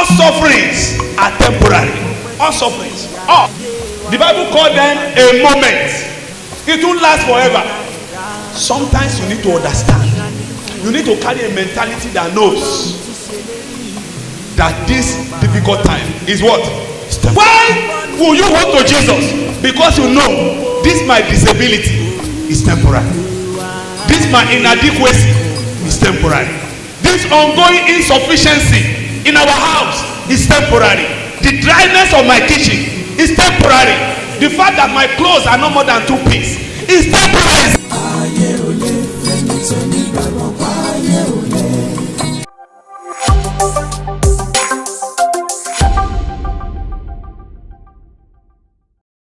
All sufferings are temporary. All sufferings. All. The Bible called them a moment. It won't last forever. Sometimes you need to understand. You need to carry a mentality that knows that this difficult time is what? Why will you hold to Jesus? Because you know this my disability is temporary. This my inadequacy is temporary. This ongoing insufficiency in our house is temporary. The dryness of my kitchen is temporary. The fact that my clothes are no more than 2 pieces is temporary.